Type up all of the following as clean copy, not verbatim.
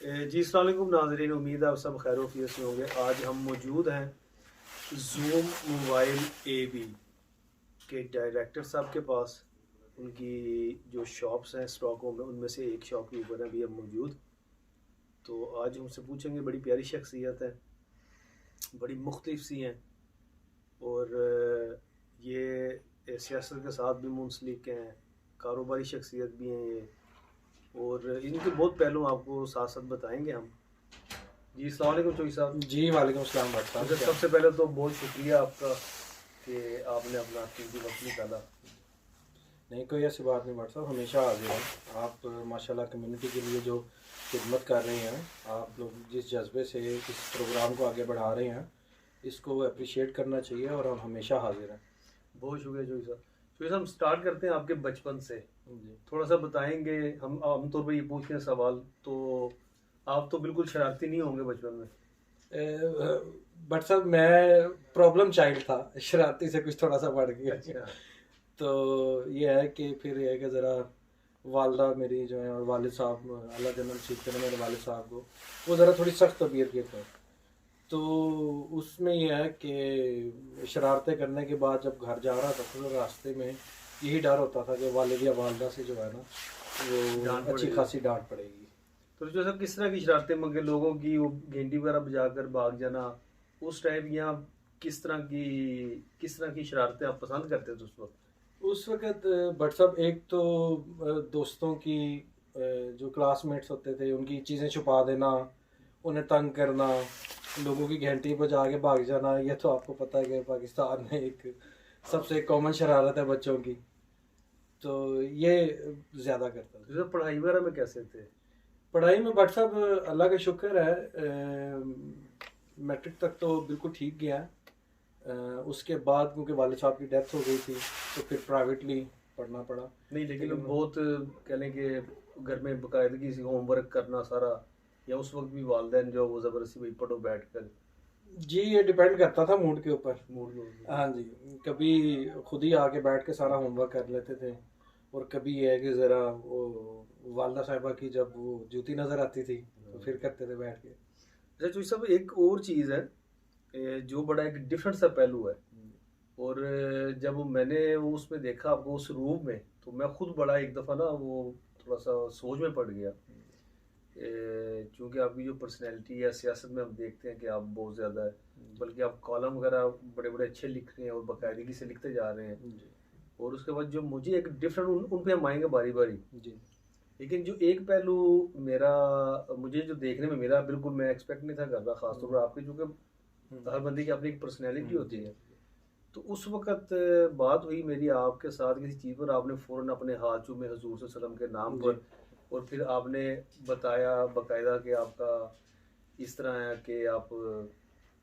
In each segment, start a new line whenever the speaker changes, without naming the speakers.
जी अस्सलाम वालेकुम नाज़रीन, उम्मीद है आप सब खैर वफियत से होंगे। आज हम मौजूद हैं जूम मोबाइल AB के डायरेक्टर साहब के पास। उनकी जो शॉप्स हैं स्टॉकों में, उनमें से एक शॉप के ऊपर अभी हम मौजूद। तो आज हमसे पूछेंगे, बड़ी प्यारी शख्सियत है, बड़ी मुख्तलिफ सी हैं और ये सियासत के साथ भी मुंसलिक हैं, कारोबारी शख्सियत भी हैं ये, और इनके बहुत पहलू आपको साथ साथ बताएंगे हम। जी अस्सलाम वालेकुम चौधरी साहब।
जी वालेकुम अस्सलाम भट्ट साहब।
अच्छा, सबसे पहले तो बहुत शुक्रिया आपका कि आपने अपना कीमती वक्त निकाला।
नहीं, कोई ऐसी बात नहीं भट्ट साहब, हमेशा हाजिर हैं। आप माशाल्लाह कम्युनिटी के लिए जो खिदमत कर रहे हैं, आप लोग जिस जज्बे से इस प्रोग्राम को आगे बढ़ा रहे हैं, इसको अप्रिशिएट करना चाहिए और हम हमेशा हाजिर हैं।
बहुत शुक्रिया चौधरी साहब। चौधरी साहब, हम स्टार्ट करते हैं आपके बचपन से।
जी,
थोड़ा सा बताएंगे। हम आमतौर पर ये पूछते हैं सवाल, तो आप तो बिल्कुल शरारती नहीं होंगे बचपन में?
भट्ट साहब, मैं प्रॉब्लम चाइल्ड था, शरारती से कुछ थोड़ा सा बढ़ गया।
अच्छा।
तो ये है कि फिर ये है कि ज़रा वालदा मेरी जो है और वालिद साहब, अल्लाह जन्नत नसीब करे मेरे वालिद साहब को, वो ज़रा थोड़ी सख्त तबीयत के थे। तो उसमें यह है कि शरारतें करने के बाद जब घर जा रहा था तो रास्ते में यही डर होता था कि वालिद या वालदा से जो है ना, वो
डांट
अच्छी
पड़ेगी।
खासी डांट पड़ेगी।
तो जो सब किस तरह की शरारतें मंगे लोगों की, वो गेंडी वगैरह बजाकर भाग जाना उस टाइप, या किस तरह की शरारतें आप पसंद करते थे उस वक्त?
उस वक़्त भट्ट साहब, एक तो दोस्तों की, जो क्लासमेट्स होते थे उनकी चीज़ें छुपा देना, उन्हें तंग करना, लोगों की घंटी बजा के भाग जाना। ये तो आपको पता है कि पाकिस्तान में एक सबसे कॉमन शरारत है बच्चों की। तो ये ज़्यादा करता
तो
था।
जो पढ़ाई वगैरह में कैसे थे?
पढ़ाई में भट्ट साहब अल्लाह का शुक्र है, मैट्रिक तक तो बिल्कुल ठीक गया है। उसके बाद क्योंकि वालिद साहब की डेथ हो गई थी तो फिर प्राइवेटली पढ़ना पड़ा।
नहीं, लेकिन
लेकिन
बहुत कह लें कि घर में बाकायदगी से होमवर्क करना सारा, या उस वक्त भी वालदेन जो वो ज़बरदस्ती भाई पढ़ो बैठ कर?
जी, ये डिपेंड करता था मूड के ऊपर।
मूड में?
हाँ जी, कभी खुद ही आके बैठ के सारा होमवर्क कर लेते थे, और कभी ये है कि ज़रा वो वालदा साहिबा की जब वो जूती नज़र आती थी तो फिर करते थे बैठ के।
अच्छा चूई साहब, एक और चीज़ है जो बड़ा एक डिफरेंट सा पहलू है, और जब मैंने वो उसमें देखा आपको उस रूप में, तो मैं खुद बड़ा एक दफ़ा ना वो थोड़ा सा सोच में पड़ गया। चूँकि आपकी जो पर्सनैलिटी है सियासत में हम देखते हैं कि आप बहुत ज़्यादा है, बल्कि आप कॉलम वगैरह बड़े बड़े अच्छे लिख रहे हैं और बाकायदगी से लिखते जा रहे हैं।
जी
और उसके बाद जो मुझे एक डिफरेंट, उन पे हम आएंगे बारी बारी,
जी
लेकिन जो एक पहलू मेरा, मुझे जो देखने में मिला, बिल्कुल मैं एक्सपेक्ट नहीं था कर रहा, खासतौर पर आपकी, चूँकि हर बंदे की अपनी एक पर्सनैलिटी होती
जी
है। तो उस वक़्त बात हुई मेरी आपके साथ किसी चीज़ पर, आपने फ़ौरन अपने हाथ चूमे हुज़ूर सल्लल्लाहु अलैहि वसल्लम के नाम
जी
पर, और फिर आपने बताया बाकायदा कि आपका इस तरह है कि आप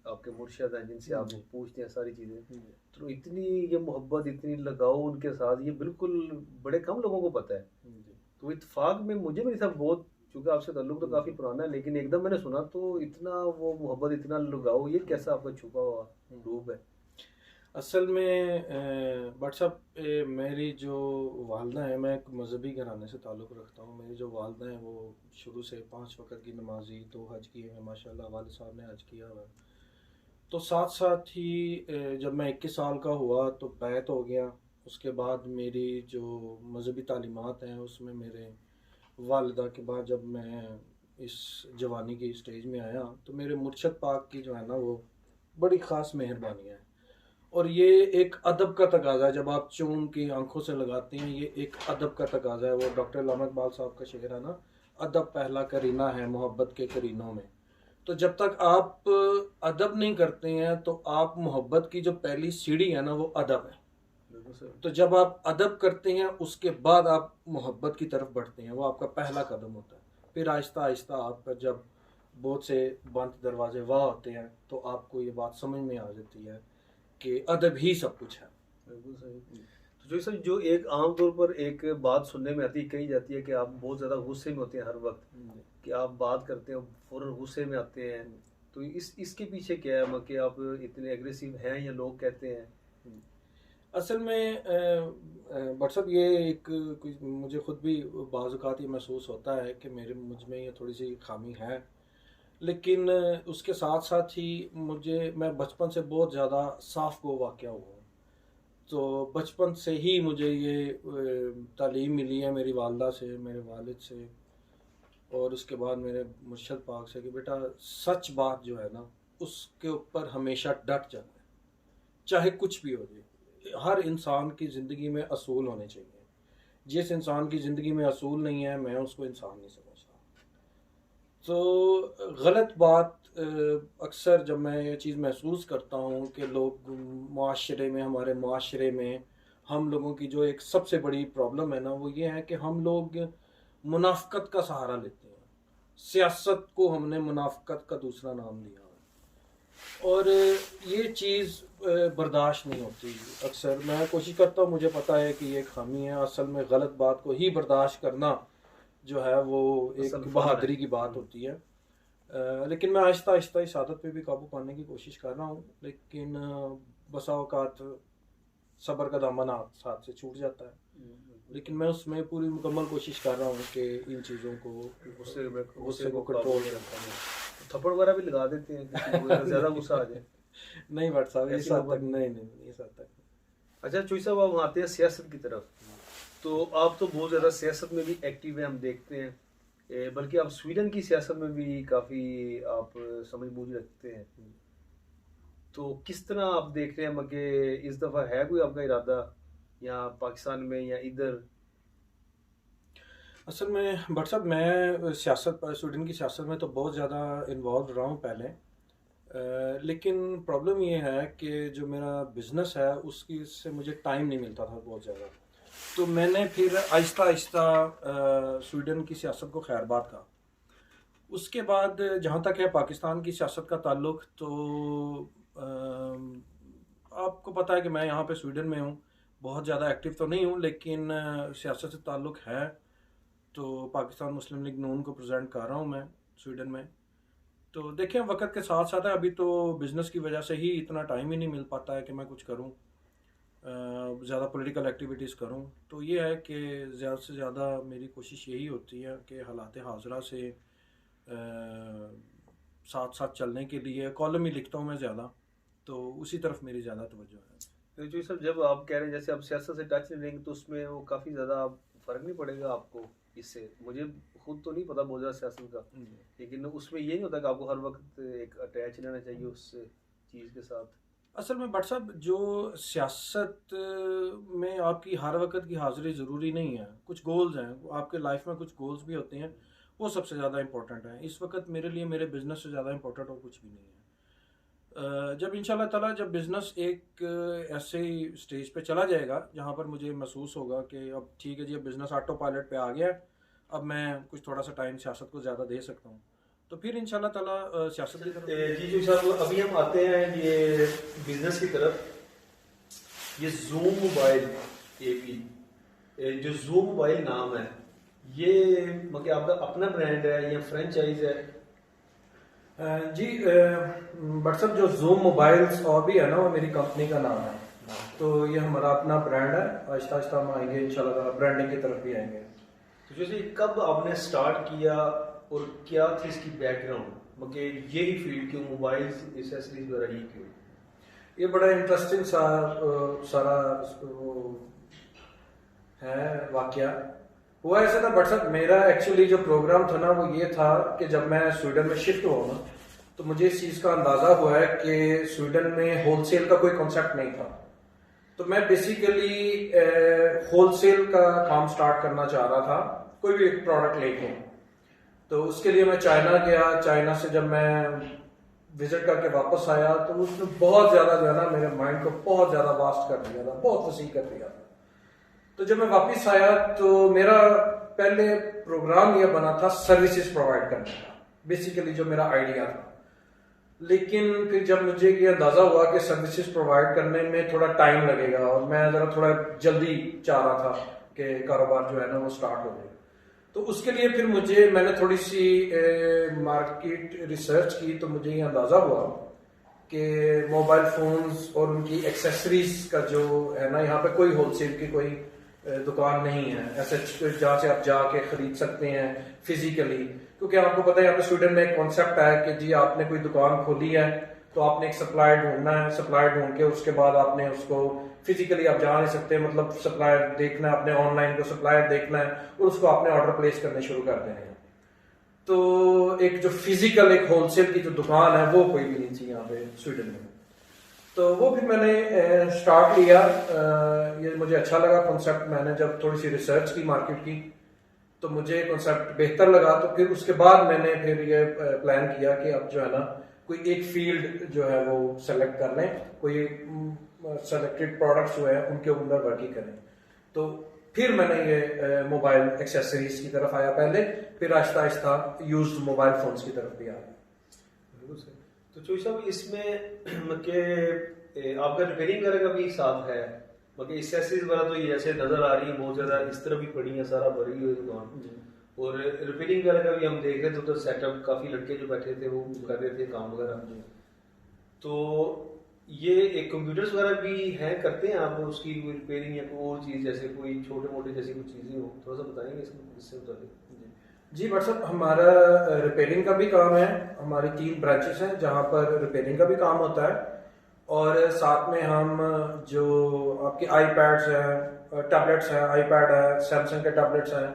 आपके मुर्शिद हैं जिनसे आप
जी
पूछते हैं सारी चीज़ें।
जी
तो इतनी ये मोहब्बत, इतनी लगाव उनके साथ, ये बिल्कुल बड़े कम लोगों को पता है।
जी।
तो इत्तेफाक में मुझे भी था बहुत, चूँकि आपसे ताल्लुक़ तो काफ़ी पुराना है, लेकिन एकदम मैंने सुना तो इतना वो मोहब्बत, इतना लगाव, ये कैसा आपका छुपा हुआ रूप है?
असल में भट्ट साहब, मेरी जो वालदा है, मैं एक मजहबी घराने से ताल्लुक़ रखता हूँ। मेरी जो वालदा हैं वो शुरू से 5 वक़्त की नमाजी, 2 हज किए हैं माशाल्लाह, वालिद साहब ने हज किया हुआ है। तो साथ साथ ही जब मैं 21 साल का हुआ तो बैत हो गया। उसके बाद मेरी जो मजहबी तालीमात हैं उसमें मेरे वालिदा के बाद जब मैं इस जवानी की स्टेज में आया तो मेरे मुर्शद पाक की जो है ना वो बड़ी ख़ास मेहरबानी है। और ये एक अदब का तकाजा है, जब आप चूम की आंखों से लगाते हैं, ये एक अदब का तकाजा है। वो डॉक्टर लामा इकबाल साहब का शेर है ना, अदब पहला करीना है मोहब्बत के करीनों में। तो जब तक आप अदब नहीं करते हैं तो आप मोहब्बत की जो पहली सीढ़ी है ना वो अदब है।
बिल्कुल सर।
तो जब आप अदब करते हैं उसके बाद आप मोहब्बत की तरफ बढ़ते हैं, वो आपका पहला कदम होता है। फिर आहिस्ता आहिस्ता आपका जब बहुत से बंद दरवाजे वाह होते हैं तो आपको ये बात समझ में आ जाती है कि अदब ही सब कुछ है।
बिल्कुल सही। तो जो सर, जो एक आम तौर पर एक बात सुनने में आती है, कही जाती है कि आप बहुत ज़्यादा गुस्से में होते हैं हर वक्त, कि आप बात करते हो फ़ौरन गुस्से में आते हैं। तो इसके पीछे क्या है, कि आप इतने एग्रेसिव हैं या लोग कहते हैं?
असल में बट साहब ये एक मुझे खुद भी बाज़ औक़ात ये महसूस होता है कि मेरे मुझ में ये थोड़ी सी खामी है, लेकिन उसके साथ साथ ही मैं बचपन से बहुत ज़्यादा साफ़ गो वाक़या हुआ हूँ। तो बचपन से ही मुझे ये तालीम मिली है मेरी वालदा से, मेरे वालिद से और उसके बाद मेरे मुर्शद पाक से कि बेटा सच बात जो है ना, उसके ऊपर हमेशा डट जाना है, चाहे कुछ भी हो जाए। हर इंसान की ज़िंदगी में असूल होने चाहिए। जिस इंसान की ज़िंदगी में असूल नहीं है, मैं उसको इंसान नहीं समझता। तो गलत बात अक्सर जब मैं ये चीज़ महसूस करता हूँ कि लोग माशरे में, हमारे माशरे में हम लोगों की जो एक सबसे बड़ी प्रॉब्लम है ना, वो ये है कि हम लोग मुनाफ़क़त का सहारा लेते हैं। सियासत को हमने मुनाफ़क़त का दूसरा नाम दिया और ये चीज़ बर्दाश्त नहीं होती। अक्सर मैं कोशिश करता हूँ, मुझे पता है कि ये खामी है, असल में गलत बात को ही बर्दाश्त करना जो है वो एक बहादुरी की बात होती है। लेकिन मैं आहिस्ता आहिस्ता इस आदत पे भी काबू पाने की कोशिश कर रहा हूँ, लेकिन बसा औक़ात सब्र का दामन हाथ से छूट जाता है। लेकिन मैं उसमें पूरी मुकम्मल कोशिश कर रहा हूँ कि इन चीज़ों को, गुस्से को कंट्रोल करता हूँ।
थप्पड़ वगैरह भी लगा देते हैं कि ज़्यादा गुस्सा आ जाए?
नहीं बट साहब, इस हद तक नहीं, इस हद तक।
अच्छा चोई साहब, आप आते हैं सियासत की तरफ, तो आप तो बहुत ज़्यादा सियासत में भी एक्टिव हैं, हम देखते हैं। बल्कि आप स्वीडन की सियासत में भी काफ़ी आप समझ बूझ रखते हैं। तो किस तरह आप देख रहे हैं कि इस दफ़ा है कोई आपका इरादा या पाकिस्तान में या इधर?
असल में बट साहब मैं स्वीडन की सियासत में तो बहुत ज़्यादा इन्वॉल्व रहा हूँ पहले, लेकिन प्रॉब्लम ये है कि जो मेरा बिज़नेस है उसकी से मुझे टाइम नहीं मिलता था बहुत ज़्यादा। तो मैंने फिर आहिस्ता आहिस्ता स्वीडन की सियासत को खैरबाद कहा। उसके बाद जहाँ तक है पाकिस्तान की सियासत का ताल्लुक, तो आपको पता है कि मैं यहाँ पे स्वीडन में हूँ, बहुत ज़्यादा एक्टिव तो नहीं हूँ, लेकिन सियासत से ताल्लुक है। तो पाकिस्तान मुस्लिम लीग नून को प्रेजेंट कर रहा हूँ मैं स्वीडन में। तो देखें, वक्त के साथ साथ है, अभी तो बिज़नेस की वजह से ही इतना टाइम ही नहीं मिल पाता है कि मैं कुछ करूँ, ज़्यादा पॉलिटिकल एक्टिविटीज़ करूँ। तो ये है कि ज़्यादा से ज़्यादा मेरी कोशिश यही होती है कि हालात हाज़िरा से साथ साथ चलने के लिए कॉलम ही लिखता हूँ मैं ज़्यादा, तो उसी तरफ मेरी ज़्यादा तवज्जो है।
तो जो सब जब आप कह रहे हैं जैसे आप सियासत से टच नहीं लेंगे, तो उसमें वो काफ़ी ज़्यादा फ़र्क नहीं पड़ेगा आपको इससे? मुझे खुद तो नहीं पता बहुत ज़्यादा सियासत का, लेकिन उसमें ये नहीं होता कि आपको हर वक्त एक अटैच रहना चाहिए उस चीज़ के साथ?
असल में बट साहब, जो सियासत में आपकी हर वक्त की हाज़िरी ज़रूरी नहीं है। कुछ गोल्स हैं, आपके लाइफ में कुछ गोल्स भी होते हैं, वो सबसे ज़्यादा इंपॉर्टेंट है। इस वक्त मेरे लिए मेरे बिज़नेस से ज़्यादा इंपॉर्टेंट और कुछ भी नहीं है। जब इंशाल्लाह ताला जब बिज़नेस एक ऐसे स्टेज पे चला जाएगा जहाँ पर मुझे महसूस होगा कि अब ठीक है जी, अब बिज़नेस ऑटो पायलट पे आ गया है, अब मैं कुछ थोड़ा सा टाइम सियासत को ज़्यादा दे सकता हूँ, तो फिर इंशाल्लाह ताला सियासत की तरफ।
जी साहब, अभी हम आते हैं ये बिज़नेस की तरफ। ये जूम मोबाइल एबी, जो जूम मोबाइल नाम है, ये मतलब आपका अपना ब्रांड है या फ्रेंचाइज है?
जी बट साहब, जो जूम मोबाइल्स और भी है ना, वो मेरी कंपनी का नाम है। तो ये हमारा अपना ब्रांड है। आहिस्ता आहिस्ता हम आएंगे इंशाल्लाह, ब्रांडिंग की तरफ भी आएंगे।
तो जैसे कब आपने स्टार्ट किया और क्या थी इसकी बैकग्राउंड, मतलब यही फील्ड क्यों, मोबाइल्स एक्सेसरीज वगैरह ही क्यों?
ये बड़ा इंटरेस्टिंग सारा है वाकया। हुआ ऐसा था बट साहब, मेरा एक्चुअली जो प्रोग्राम था ना, वो ये था कि जब मैं स्वीडन में शिफ्ट हुआ ना, तो मुझे इस चीज़ का अंदाज़ा हुआ है कि स्वीडन में होलसेल का कोई कॉन्सेप्ट नहीं था। तो मैं बेसिकली होलसेल का काम स्टार्ट करना चाह रहा था, कोई भी एक प्रोडक्ट लेके। तो उसके लिए मैं चाइना गया। चाइना से जब मैं विजिट करके वापस आया, तो उसने बहुत ज़्यादा जो है ना, मेरे माइंड को बहुत ज़्यादा वास्ट कर दिया था, बहुत वसी कर दिया था। तो जब मैं वापस आया, तो मेरा पहले प्रोग्राम यह बना था सर्विसेज प्रोवाइड करने का, बेसिकली जो मेरा आइडिया था। लेकिन फिर जब मुझे ये अंदाज़ा हुआ कि सर्विसेज प्रोवाइड करने में थोड़ा टाइम लगेगा, और मैं ज़रा थोड़ा जल्दी चाह रहा था कि कारोबार जो है ना वो स्टार्ट हो जाए, तो उसके लिए फिर मैंने थोड़ी सी मार्केट रिसर्च की। तो मुझे ये अंदाज़ा हुआ कि मोबाइल फ़ोन्स और उनकी एक्सेसरीज का जो है ना, यहाँ पे कोई होलसेल की कोई दुकान नहीं है ऐसे जहाँ से आप जाके खरीद सकते हैं फिजिकली। क्योंकि आपको पता है यहाँ पे स्वीडन में एक कॉन्सेप्ट है कि जी आपने कोई दुकान खोली है तो आपने एक सप्लायर ढूंढना है, सप्लायर ढूंढ के उसके बाद आपने उसको फिजिकली आप जा नहीं सकते, मतलब सप्लायर देखना है, अपने ऑनलाइन को सप्लायर देखना है और उसको आपने ऑर्डर प्लेस करने शुरू कर देने हैं। तो एक जो फिजिकल एक होलसेल की जो दुकान है वो कोई भी नहीं थी यहाँ पे स्वीडन में। तो वो भी मैंने स्टार्ट लिया, ये मुझे अच्छा लगा कॉन्सेप्ट। मैंने जब थोड़ी सी रिसर्च की मार्केट की तो मुझे कॉन्सेप्ट बेहतर लगा, तो फिर उसके बाद मैंने फिर ये प्लान किया कि अब जो है ना कोई एक फील्ड जो है वो सेलेक्ट कर लें, कोई सेलेक्टेड प्रोडक्ट्स जो है उनके ऊपर वर्किंग करें। तो फिर मैंने ये मोबाइल एक्सेसरीज की तरफ आया पहले, फिर Aahista Aahista used mobile phones की तरफ भी आया।
तो चोई साहब इसमें के आपका रिपेयरिंग वगैरह का भी साथ है, मतलब एक्सेसरीज वगैरह तो ये जैसे नजर आ रही है बहुत ज्यादा इस तरह भी पड़ी है, सारा भरी हुई दुकान, और रिपेयरिंग वगैरह का भी हम देख रहे थे उधर सेटअप, काफी लड़के जो बैठे थे वो कर रहे थे काम वगैरह। तो ये एक कंप्यूटर्स वगैरह भी हैं, करते हैं आप उसकी कोई रिपेयरिंग या कोई और चीज, जैसे कोई छोटे मोटे जैसी कुछ चीजें हो, थोड़ा सा बताएंगे इससे मुताबिक।
जी व्हाट्सअप, हमारा रिपेयरिंग का भी काम है। हमारी 3 ब्रांचेस हैं जहाँ पर रिपेयरिंग का भी काम होता है, और साथ में हम जो आपके आईपैड्स हैं, टैबलेट्स हैं, आईपैड है, सैमसंग के टैबलेट्स हैं,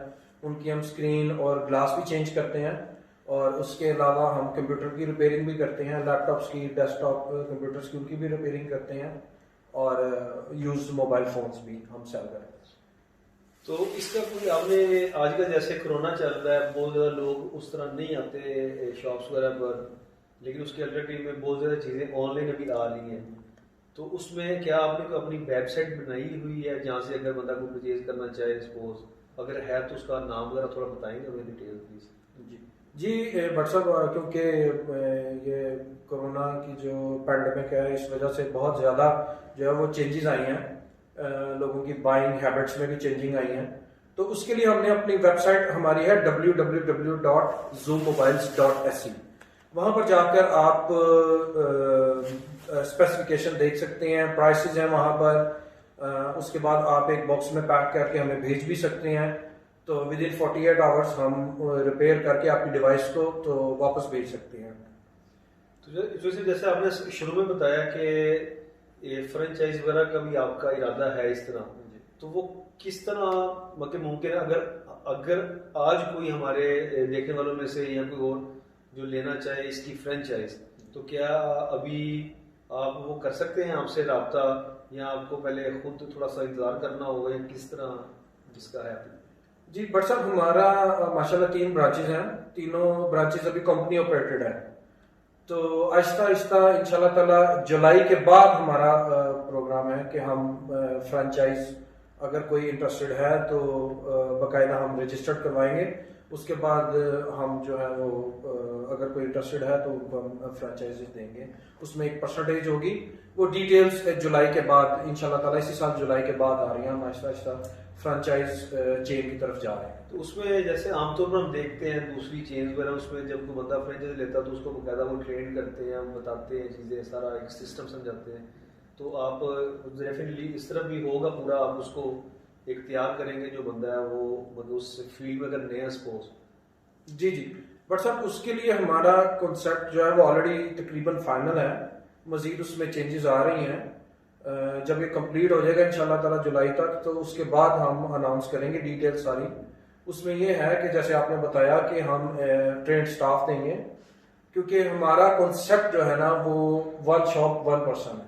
उनकी हम स्क्रीन और ग्लास भी चेंज करते हैं। और उसके अलावा हम कंप्यूटर की रिपेयरिंग भी करते हैं, लैपटॉप्स की, डेस्कटॉप कंप्यूटर्स की, उनकी भी रिपेयरिंग करते हैं, और यूज्ड मोबाइल फोन्स भी हम सेल करते हैं।
तो इसका कोई आपने आजकल जैसे कोरोना चल रहा है, बहुत ज़्यादा लोग उस तरह नहीं आते शॉप्स वगैरह पर, लेकिन उसके अल्टरनेटिव में बहुत ज़्यादा चीज़ें ऑनलाइन अभी आ रही हैं, तो उसमें क्या आपने कोई अपनी वेबसाइट बनाई हुई है जहाँ से अगर बंदा कोई परचेज करना चाहे, सपोज अगर है तो उसका नाम वगैरह थोड़ा बताएंगे हमें डिटेल प्लीज।
जी व्हाट्सअप, क्योंकि ये कोरोना की जो पैंडेमिक है इस वजह से बहुत ज़्यादा जो है वो चेंजेस आई हैं, लोगों की बाइंग हैबिट्स में भी चेंजिंग आई है। तो उसके लिए हमने अपनी वेबसाइट हमारी है www.zoommobiles.se। वहाँ पर जाकर आप स्पेसिफिकेशन देख सकते हैं, प्राइसेस हैं वहाँ पर। उसके बाद आप एक बॉक्स में पैक करके हमें भेज भी सकते हैं, तो विद इन 48 आवर्स हम रिपेयर करके आपकी डिवाइस को तो वापस भेज सकते हैं।
तो जैसे आपने शुरू में बताया कि ये फ्रेंचाइज वगैरह का भी आपका इरादा है इस तरह, तो वो किस तरह मतलब मुमकिन है? अगर आज कोई हमारे देखने वालों में से या कोई और जो लेना चाहे इसकी फ्रेंचाइज, तो क्या अभी आप वो कर सकते हैं आपसे राब्ता, या आपको पहले खुद थोड़ा सा इंतजार करना होगा, या किस तरह इसका है?
जी व्हाट्सअप, हमारा माशाल्लाह 3 ब्रांचेस हैं, तीनों ब्रांचेस अभी कंपनी ऑपरेटेड है। तो आहिस्ता आहिस्ता इंशाल्लाह ताला जुलाई के बाद हमारा प्रोग्राम है कि हम फ्रेंचाइज अगर कोई इंटरेस्टेड है तो बाकायदा हम रजिस्टर्ड करवाएंगे। उसके बाद हम जो है वो अगर कोई इंटरेस्टेड है तो उनको हम फ्रेंचाइजी देंगे, उसमें एक परसेंटेज होगी। वो डिटेल्स जुलाई के बाद इंशाल्लाह ताला, इसी साल जुलाई के बाद आ रही हैं, हम आहिस्ता आहिस्ता फ्रेंचाइज चेन की तरफ जा रहे हैं।
तो उसमें जैसे आमतौर पर हम देखते हैं दूसरी चेन वगैरह, उसमें जब कोई बंदा फ्रेंचाइज लेता है तो उसको बकायदा वो ट्रेन करते हैं, हम बताते हैं चीज़ें, सारा एक सिस्टम समझाते हैं। तो आप डेफिनेटली इस तरह भी होगा पूरा, आप उसको एक तैयार करेंगे जो बंदा है वो मतलब उस फील्ड में अगर नया सपोज।
जी व्हाट्सअप, उसके लिए हमारा कॉन्सेप्ट जो है वो ऑलरेडी तकरीबन फाइनल है, मजीद उसमें चेंजेस आ रही हैं। जब ये कंप्लीट हो जाएगा इंशाल्लाह ताला जुलाई तक, तो उसके बाद हम अनाउंस करेंगे डिटेल सारी। उसमें ये है कि जैसे आपने बताया कि हम ट्रेंड स्टाफ देंगे, क्योंकि हमारा कॉन्सेप्ट जो है ना वो 1 शॉप 1 पर्सन है,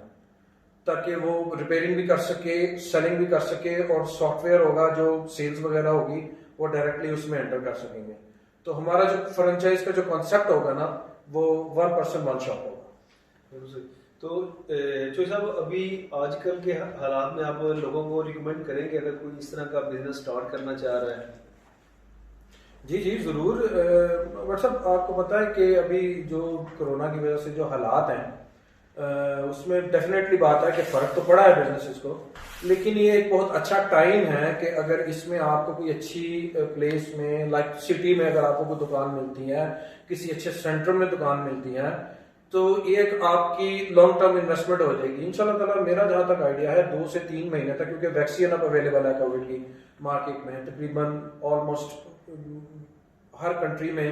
ताकि वो रिपेयरिंग भी कर सके, सेलिंग भी कर सके, और सॉफ्टवेयर होगा जो सेल्स वगैरह होगी वो डायरेक्टली उसमें एंटर कर सकेंगे। तो हमारा जो फ्रेंचाइज का जो कॉन्सेप्ट होगा ना वो 1 पर्सन 1 शॉप होगा।
तो चोई साहब, अभी आजकल के हालात में आप लोगों को रिकमेंड करेंगे अगर कोई इस तरह का बिजनेस स्टार्ट करना चाह रहा है?
जी ज़रूर। व्हाट्सअप, आपको पता है कि अभी जो कोरोना की वजह से जो हालात हैं उसमें डेफिनेटली बात है कि फ़र्क तो पड़ा है बिजनेसेस को, लेकिन ये एक बहुत अच्छा टाइम है कि अगर इसमें आपको कोई अच्छी प्लेस में, लाइक सिटी में अगर आपको कोई दुकान मिलती है, किसी अच्छे सेंटर में दुकान मिलती है, तो ये एक आपकी लॉन्ग टर्म इन्वेस्टमेंट हो जाएगी इंशाल्लाह ताला। मेरा जहाँ तक आइडिया है 2 से 3 महीने तक, क्योंकि वैक्सीन अब अवेलेबल है कोविड की मार्केट में, तकरीबन ऑलमोस्ट हर कंट्री में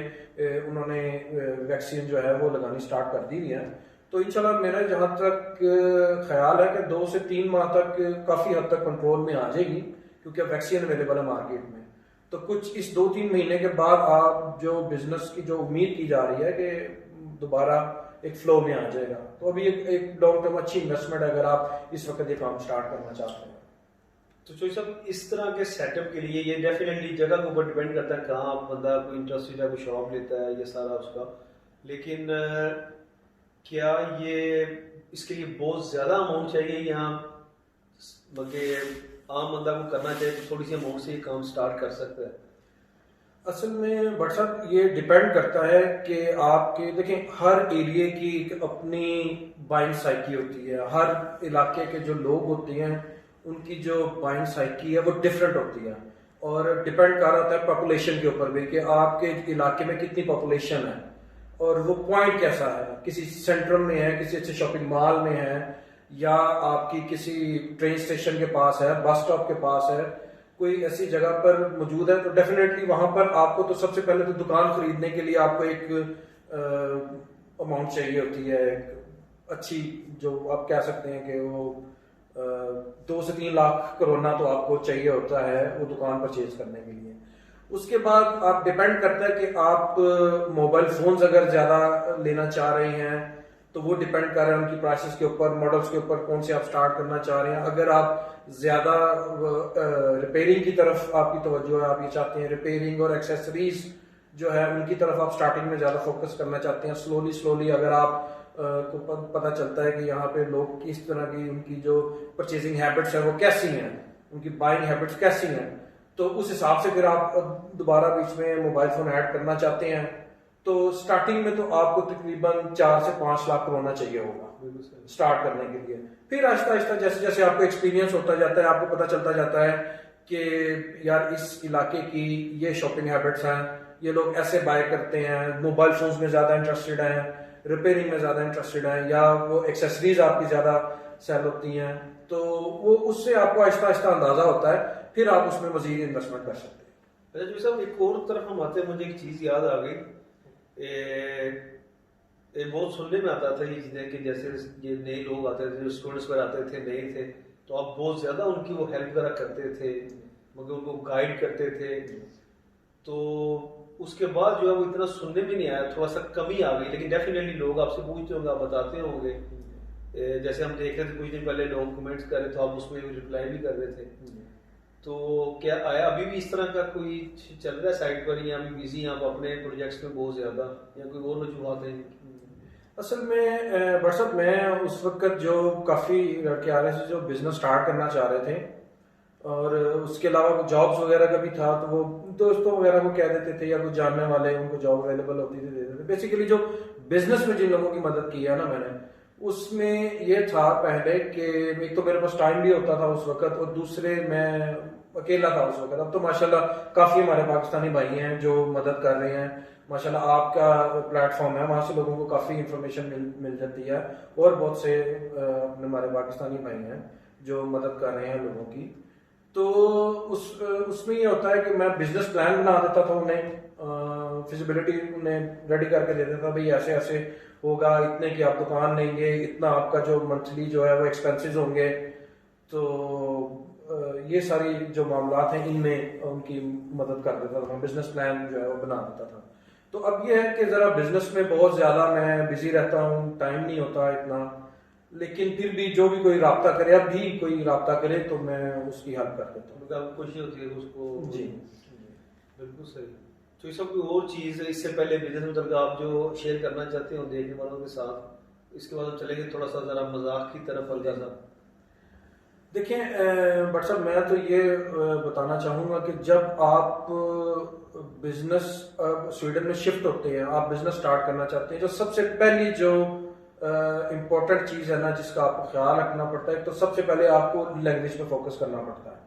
उन्होंने वैक्सीन जो है वो लगानी स्टार्ट कर दी है। तो इंशाल्लाह मेरा जहाँ तक ख्याल है कि 2 से 3 माह तक काफ़ी हद तक कंट्रोल में आ जाएगी, क्योंकि अब वैक्सीन अवेलेबल है मार्केट में। तो कुछ इस 2-3 महीने के बाद आप जो बिजनेस की जो उम्मीद की जा रही है कि दोबारा एक फ्लो में आ जाएगा, तो अभी एक लॉन्ग टर्म अच्छी इन्वेस्टमेंट है अगर आप इस वक्त ये काम स्टार्ट करना चाहते हैं।
तो चोई साहब, इस तरह के सेटअप के लिए ये डेफिनेटली जगह के ऊपर डिपेंड करता है कहाँ बंदा कोई इंटरेस्टेड है, कोई शॉप लेता है, ये सारा उसका। लेकिन क्या ये इसके लिए बहुत ज़्यादा अमाउंट चाहिए, यहाँ बल्कि आम बंदा को करना चाहिए तो थोड़ी सी अमाउंट से ये काम स्टार्ट कर सकता है?
असल में बट साहब ये डिपेंड करता है कि आपके, देखें हर एरिया की एक अपनी बाइंग साइकी होती है, हर इलाके के जो लोग होते हैं उनकी जो बाइंग साइकी है वो डिफरेंट होती है, और डिपेंड कर रहा है पॉपुलेशन के ऊपर भी कि आपके इलाके में कितनी पॉपुलेशन है और वो पॉइंट कैसा है, किसी सेंटर में है, किसी अच्छे शॉपिंग मॉल में है, या आपकी किसी ट्रेन स्टेशन के पास है, बस स्टॉप के पास है, कोई ऐसी जगह पर मौजूद है, तो डेफिनेटली वहां पर आपको तो सबसे पहले तो दुकान खरीदने के लिए आपको एक अमाउंट चाहिए होती है, एक अच्छी, जो आप कह सकते हैं कि वो 2 से 3 लाख कोरोना तो आपको चाहिए होता है वो दुकान परचेज करने के लिए। उसके बाद आप डिपेंड करता है कि आप मोबाइल फोन्स अगर ज्यादा लेना चाह रहे हैं तो वो डिपेंड कर रहे हैं उनकी प्राइसेस के ऊपर, मॉडल्स के ऊपर, कौन से आप स्टार्ट करना चाह रहे हैं। अगर आप ज्यादा रिपेयरिंग की तरफ आपकी तवज्जो है, आप ये चाहते हैं रिपेयरिंग और एक्सेसरीज जो है उनकी तरफ आप स्टार्टिंग में ज्यादा फोकस करना चाहते हैं, स्लोली अगर आप को पता चलता है कि यहाँ पे लोग किस तरह की, उनकी जो परचेजिंग हैबिट्स है वो कैसी हैं, उनकी बाइंग हैबिट्स कैसी हैं, तो उस हिसाब से फिर आप दोबारा बीच में मोबाइल फोन ऐड करना चाहते हैं, तो स्टार्टिंग में तो आपको तकरीबन 4 से 5 लाख होना चाहिए होगा स्टार्ट करने के लिए। फिर आहिस्ता आहिस्ता जैसे जैसे आपको एक्सपीरियंस होता जाता है, आपको पता चलता जाता है कि यार इस इलाके की ये शॉपिंग हैबिट्स हैं, ये लोग ऐसे बाय करते हैं, मोबाइल फोन्स में ज्यादा इंटरेस्टेड हैं, रिपेयरिंग में ज्यादा इंटरेस्टेड हैं, या वो एक्सेसरीज आपकी ज्यादा सेल होती हैं, तो वो उससे आपको आहिस्ता आहिस्ता अंदाजा होता है, फिर आप उसमें मजीद इन्वेस्टमेंट कर सकते हैं।
अच्छा जी साहब, एक और तरफ हम आते हैं, मुझे एक चीज याद आ गई, बहुत सुनने में आता था ये चीजें कि जैसे ये नए लोग आते थे, जो स्टूडेंट्स पर आते थे, नए थे, तो आप बहुत ज्यादा उनकी वो हेल्प करा करते थे, मगर उनको गाइड करते थे, तो उसके बाद जो है वो इतना सुनने में नहीं आया, थोड़ा सा कमी आ गई। लेकिन डेफिनेटली लोग आपसे पूछते होंगे, आप बताते होंगे, जैसे हम देख रहे थे कुछ दिन पहले लोग कमेंट्स कर रहे थे, आप उसमें रिप्लाई भी कर रहे थे, तो क्या आया अभी भी इस तरह का कोई चल रहा है साइट पर, या अभी बिजी हैं आप अपने प्रोजेक्ट्स में बहुत ज्यादा, या कोई और वजूहत है?
असल में व्हाट्सएप में उस वक्त जो काफ़ी लड़के आ रहे थे जो बिजनेस स्टार्ट करना चाह रहे थे, और उसके अलावा जॉब्स वगैरह का भी था, तो वो दोस्तों वगैरह को कह देते थे, या कुछ जानने वाले उनको जॉब अवेलेबल होती थी दे देते थे। बेसिकली जो बिजनेस में जिन लोगों की मदद की है ना मैंने, उसमें ये था पहले कि एक तो मेरे पास टाइम भी होता था उस वक्त, और दूसरे मैं अकेला था उस वक्त। अब तो माशाल्लाह काफ़ी हमारे पाकिस्तानी भाई हैं जो मदद कर रहे हैं, माशाल्लाह आपका प्लेटफॉर्म है, वहाँ से लोगों को काफ़ी इंफॉर्मेशन मिल जाती है, और बहुत से अपने हमारे पाकिस्तानी भाई हैं जो मदद कर रहे हैं लोगों की। तो उसमें ये होता है कि मैं बिजनेस प्लान बना देता था उन्हें, फिजिबिलिटी उन्हें रेडी करके दे देता था, भाई ऐसे ऐसे होगा, इतने की आप दुकान लेंगे, इतना आपका जो मंथली जो है वो एक्सपेंसेस होंगे, तो ये सारी जो मामलात हैं इनमें उनकी मदद कर देता था, बिजनेस प्लान जो है वो बना देता था। तो अब ये है कि ज़रा बिजनेस में बहुत ज़्यादा मैं बिजी रहता हूँ, टाइम नहीं होता इतना, लेकिन फिर भी जो भी कोई राब्ता करे, अब भी कोई राब्ता करे तो मैं उसकी हेल्प कर देता हूँ,
आपको खुशी होती है उसको।
जी
बिल्कुल सही। तो ये सब कोई और चीज़ इससे पहले बिजनेस मतलब आप जो शेयर करना चाहते हो देखने वालों के साथ, इसके बाद हम चलेंगे थोड़ा सा ज़रा मजाक की तरफ हल्का सा।
देखिए बट साहब, मैं तो ये बताना चाहूँगा कि जब आप बिजनेस स्वीडन में शिफ्ट होते हैं, आप बिजनेस स्टार्ट करना चाहते हैं, जो सबसे पहली जो इम्पोर्टेंट चीज़ है ना जिसका आपको ख्याल रखना पड़ता है, तो सबसे पहले आपको लैंग्वेज पे फोकस करना पड़ता है।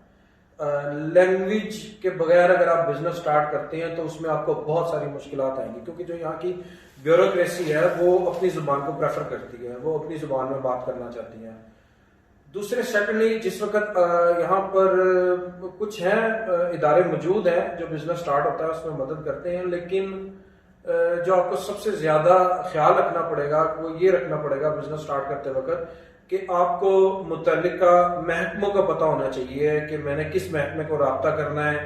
लैंग्वेज के बगैर अगर आप बिजनेस स्टार्ट करते हैं तो उसमें आपको बहुत सारी मुश्किलात आएंगी, क्योंकि जो यहाँ की ब्यूरोक्रेसी है वो अपनी ज़ुबान को प्रेफर करती है, वो अपनी ज़ुबान में बात करना चाहती है। दूसरे सेकेंडली जिस वक्त यहाँ पर कुछ हैं इदारे मौजूद हैं जो बिजनेस स्टार्ट होता है उसमें मदद करते हैं, लेकिन जो आपको सबसे ज़्यादा ख्याल रखना पड़ेगा वो ये रखना पड़ेगा बिजनेस स्टार्ट करते वक्त कि आपको मुतल्लिका महकमों का पता होना चाहिए कि मैंने किस महकमे को रब्ता करना है।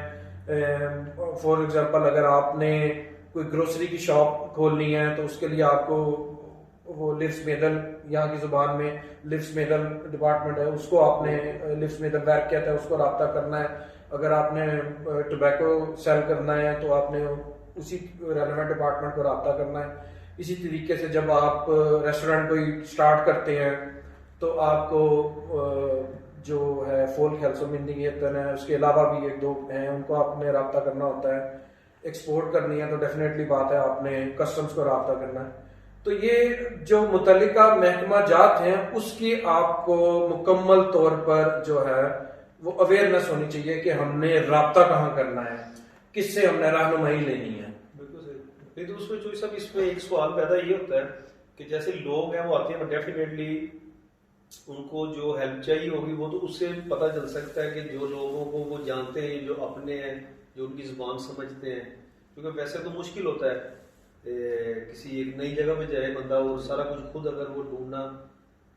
फॉर एग्जांपल अगर आपने कोई ग्रोसरी की शॉप खोलनी है तो उसके लिए आपको वो लिव्स मेदल, यहाँ की ज़ुबान में लिव्स मेदल डिपार्टमेंट है, उसको आपने लिव्स मेदल वर्क कहता है, उसको रब्ता करना है। अगर आपने टोबैको सेल करना है तो आपने उसी रेलेवेंट डिपार्टमेंट को रब्ता करना है। इसी तरीके से जब आप रेस्टोरेंट कोई स्टार्ट करते हैं तो आपको जो है फोल्क हेल्सोमिंडिंग है, उसके अलावा भी एक दो हैं, उनको आपने रब्ता करना होता है। एक्सपोर्ट करनी है तो डेफिनेटली बात है आपने कस्टम्स को रब्ता करना है। तो ये जो मुतल्लिका महकमा जात हैं उसकी आपको मुकम्मल तौर पर जो है वो अवेयरनेस होनी चाहिए कि हमने रब्ता कहाँ करना है, किससे हमने रहनुमाई लेनी है।
बिल्कुल सही। नहीं तो उसमें जो सब इसमें एक सवाल पैदा ये होता है कि जैसे लोग हैं वो आते हैं, डेफिनेटली उनको जो हेल्प चाहिए होगी वो तो उससे पता चल सकता है कि जो लोगों को वो जानते हैं, जो अपने हैं, जो उनकी जुबान समझते हैं। क्योंकि वैसे तो मुश्किल होता है किसी एक नई जगह पे जाए बंदा और सारा कुछ खुद अगर वो ढूंढना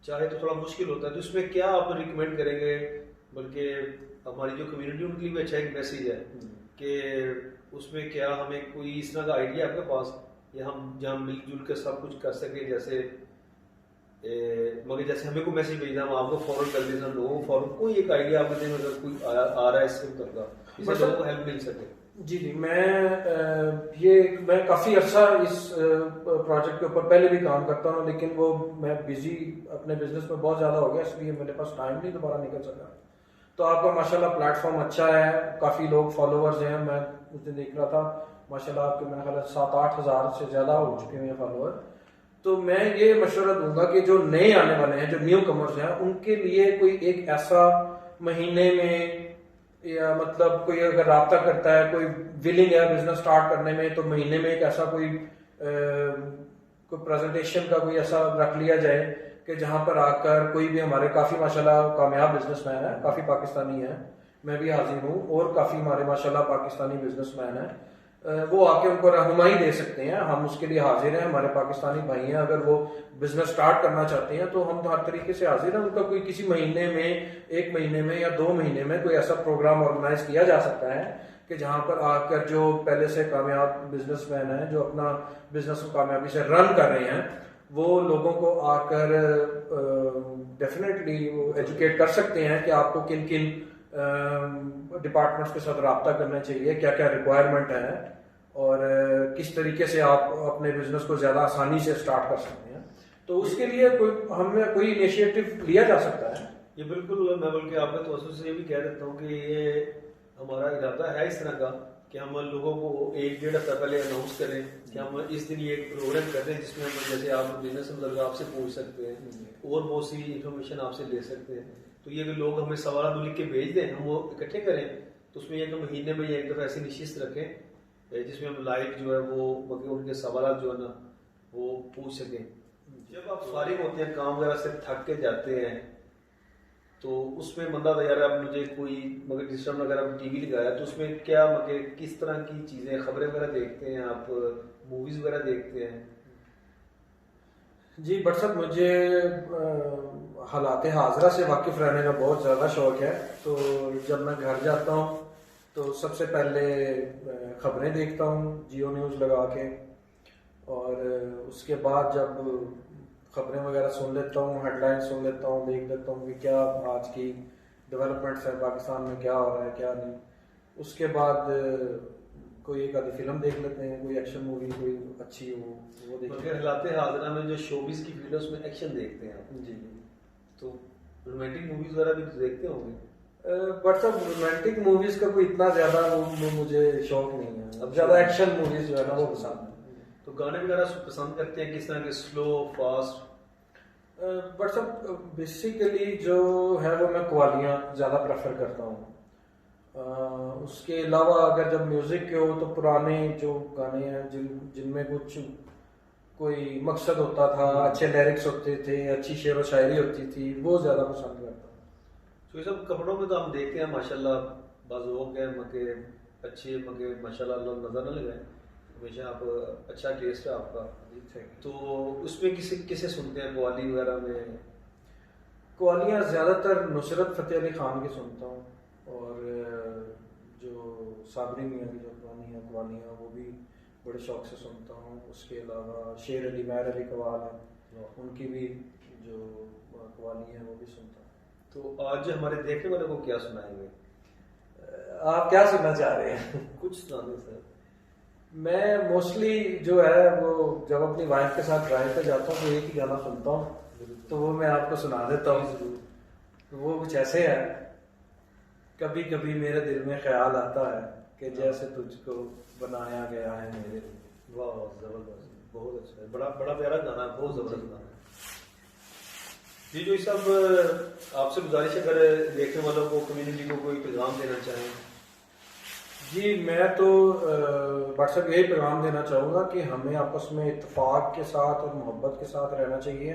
चाहे तो थोड़ा मुश्किल होता है। तो इसमें क्या आप रिकमेंड करेंगे, बल्कि हमारी जो कम्युनिटी उनके लिए भी अच्छा एक मैसेज है कि उसमें क्या हमें कोई इस तरह का आइडिया आपके पास या हम जहाँ मिलजुल कर सब कुछ कर सके, जैसे मगर जैसे हमें कोई मैसेज भेजना हम आपको फॉरवर्ड कर देना, लोगों को फॉरवर्ड कोई एक आइडिया आपके दिन अगर कोई आ रहा है इससे का इससे लोगों को हेल्प मिल सके।
जी जी, मैं काफ़ी अर्सा इस प्रोजेक्ट के ऊपर पहले भी काम करता हूँ, लेकिन वो मैं बिजी अपने बिजनेस में बहुत ज़्यादा हो गया, इसलिए मेरे पास टाइम नहीं दोबारा निकल सका। तो आपका माशाल्लाह प्लेटफॉर्म अच्छा है, काफ़ी लोग फॉलोअर्स हैं। मैं उस दिन देख रहा था माशाल्लाह आपके मेरे ख्याल 7-8 हज़ार से ज़्यादा हो चुके हैं फॉलोअर। तो मैं ये मशवरा दूंगा कि जो नए आने वाले हैं, जो न्यू कमर्स हैं, उनके लिए कोई एक ऐसा महीने में या मतलब कोई अगर रब्ता करता है, कोई विलिंग है बिजनेस स्टार्ट करने में, तो महीने में एक ऐसा कोई प्रेजेंटेशन का कोई ऐसा रख लिया जाए कि जहां पर आकर कोई भी हमारे काफ़ी माशाल्लाह कामयाब बिजनेसमैन है, काफ़ी पाकिस्तानी है, मैं भी हाजिर हूँ और काफ़ी हमारे माशाल्लाह पाकिस्तानी बिजनेसमैन है, वो आके उनको रहनुमाई दे सकते हैं। हम उसके लिए हाजिर हैं, हमारे पाकिस्तानी भाई हैं, अगर वो बिजनेस स्टार्ट करना चाहते हैं तो हम हर तरीके से हाजिर हैं। उनका कोई किसी महीने में, 1 महीने में या 2 महीने में कोई ऐसा प्रोग्राम ऑर्गेनाइज किया जा सकता है कि जहां पर आकर जो पहले से कामयाब बिजनेसमैन हैं, जो अपना बिजनेस को कामयाबी से रन कर रहे हैं, वो लोगों को आकर डेफिनेटली वो एजुकेट कर सकते हैं कि आपको किन किन डिपार्टमेंट्स के साथ रब्ता करना चाहिए, क्या क्या रिक्वायरमेंट है और किस तरीके से आप अपने बिजनेस को ज़्यादा आसानी से स्टार्ट कर सकते हैं। तो उसके लिए हमें कोई इनिशिएटिव लिया जा सकता है।
ये बिल्कुल, मैं बल्कि आपके तवज्जो से ये भी कह देता हूँ कि ये हमारा इरादा है इस तरह का कि हम लोगों को 1-1.5 हफ्ता पहले अनाउंस करें कि हम इस दिन ये एक प्रोग्राम कर रहे हैं जिसमें हम जैसे आप बिजनेस मतलब आपसे पूछ सकते हैं और बहुत सी इंफॉर्मेशन आपसे ले सकते हैं। तो ये अगर लोग हमें सवाल लिख के भेज दें, हम वो इकट्ठे करें, तो उसमें एक महीने में एक दफ़ा ऐसी निश्चित रखें जिसमें हम लाइव जो है वो मतलब उनके सवाल जो है ना वो पूछ सकें। जब आप फारिग होते हैं काम वगैरह से, थक के जाते हैं, तो उसमें बंदा था यार अब मुझे कोई मगर डिस्टर्ब वगैरह टीवी लगाया, तो उसमें क्या मतलब किस तरह की चीज़ें, खबरें वगैरह देखते हैं आप, मूवीज़ वगैरह देखते हैं?
जी बट साहब, मुझे हालात हाजरा से वाकिफ़ रहने का बहुत ज़्यादा शौक़ है। तो जब मैं घर जाता हूँ तो सबसे पहले ख़बरें देखता हूँ जियो न्यूज़ लगा के, और उसके बाद जब ख़बरें वगैरह सुन लेता हूँ, हेडलाइन सुन लेता हूँ, देख लेता हूँ कि क्या आज की डेवलपमेंट्स है पाकिस्तान में, क्या हो रहा है क्या नहीं। उसके बाद कोई एक आधी फिल्म देख लेते हैं, कोई एक्शन मूवी कोई अच्छी हो वो देख लेते हैं।
हालात हाजरा में जो शोबिस की फील्ड है उसमें एक्शन देखते हैं आप?
जी।
तो रोमांटिक मूवीज़ वगैरह भी देखते होंगे?
बट सब रोमांटिक मूवीज़ का कोई इतना ज़्यादा मुझे शौक नहीं है। अब ज़्यादा एक्शन मूवीज़ जो है ना वो पसंद है। तो
गाने वगैरह पसंद करते हैं किस तरह के, स्लो फास्ट?
बट सब बेसिकली जो है वो मैं कवालियाँ ज़्यादा प्रेफर करता हूँ। उसके अलावा अगर जब म्यूज़िक के हो तो पुराने जो गाने हैं जिनमें कोई मकसद होता था, अच्छे लिरिक्स होते थे, अच्छी शेर व शायरी होती थी, वो ज़्यादा पसंद करता हूँ।
तो ये सब कपड़ों में तो हम देखते हैं माशाल्लाह बाजुओं के मके अच्छे मके माशाल्लाह लोग नज़र न लगाए, हमेशा आप अच्छा टेस्ट है आपका। तो उसमें किसे किसे सुनते हैं कव्वाली वगैरह में?
कवालियाँ ज़्यादातर नुसरत फ़तेह अली ख़ान की सुनता हूँ, और जो साबरी मियाँ की जो पुरानी हैं कवालियाँ वो भी बड़े शौक़ से सुनता हूँ। उसके अलावा शेर अली महर अली कवाल हैं, उनकी भी जो कवाली हैं वो भी सुनता हूँ।
तो आज हमारे देखने वालों को क्या सुनाएंगे?
आप क्या सुनना चाह रहे हैं?
कुछ सुना दें सर।
मैं मोस्टली जो है वो जब अपनी वाइफ के साथ ड्राइव पे जाता हूँ तो एक ही गाना सुनता हूँ, तो वो मैं आपको सुना देता हूँ। तो वो कुछ ऐसे है, कभी कभी मेरे दिल में ख्याल आता है कि जैसे तुझको बनाया गया है मेरे लिए।
वाह वाह, जबरदस्त, बहुत अच्छा है, बड़ा बड़ा प्यारा गाना है, बहुत जबरदस्त गाना है जी। जो सब आपसे गुजारिश है, अगर देखने वालों को, कम्युनिटी को कोई पैगाम देना चाहें?
जी मैं तो व्हाट्सएप यही पैगाम देना चाहूँगा कि हमें आपस में इत्तेफाक के साथ और मोहब्बत के साथ रहना चाहिए,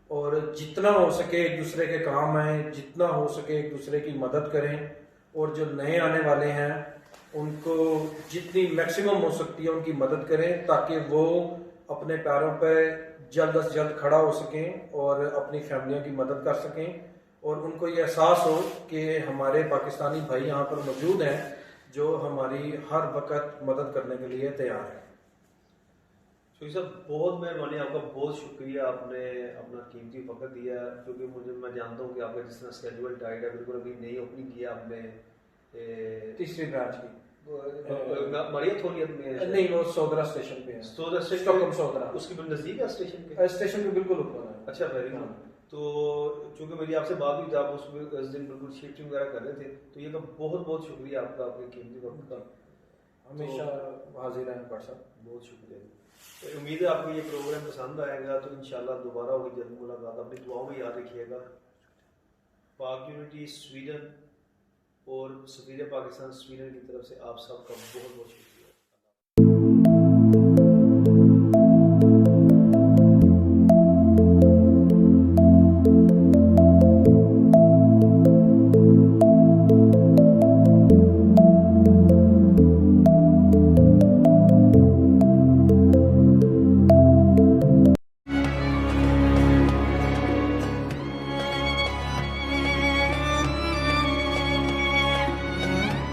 और जितना हो सके एक दूसरे के काम आएँ, जितना हो सके एक दूसरे की मदद करें, और जो नए आने वाले हैं उनको जितनी मैक्सिमम हो सकती है उनकी मदद करें, ताकि वो अपने पैरों पर जल्द से जल्द खड़ा हो सकें और अपनी फैमिलियों की मदद कर सकें, और उनको ये एहसास हो कि हमारे पाकिस्तानी भाई यहाँ पर मौजूद हैं जो हमारी हर वक्त मदद करने के लिए तैयार है।
तो ये सब बहुत मेहरबानी, आपका बहुत शुक्रिया, आपने अपना कीमती वक्त दिया, क्योंकि मैं जानता हूँ कि आपका जिस तरह स्केड्यूल टाइट है, बिल्कुल अभी नई ओपनिंग किया आपने
तीसरी ब्रांच की
मारिया थोलियत में
नहीं, वो सोदरा स्टेशन पे है।
सोदरा स्टेशन,
स्टॉकहोम सोदरा,
उसकी नज़दीक है स्टेशन के?
स्टेशन के बिल्कुल ऊपर है।
अच्छा, वेरी गुड। तो चूंकि मेरी आपसे बात हुई थी, आप उस दिन बिल्कुल शिफ्टिंग वगैरह कर रहे थे, तो ये तो बहुत बहुत शुक्रिया आपका, आपके कीमती वक्त का।
हमेशा हाजिर हैं भाई साहब,
बहुत शुक्रिया। तो उम्मीद है आपको ये प्रोग्राम पसंद आएगा, तो इंशाल्लाह दोबारा होगी जल्द मुलाकात, अपनी दुआओं में याद रखिएगा। पाक यूनिटी स्वीडन और सफीर पाकिस्तान स्वीडन की तरफ से आप सबका बहुत बहुत शुक्रिया।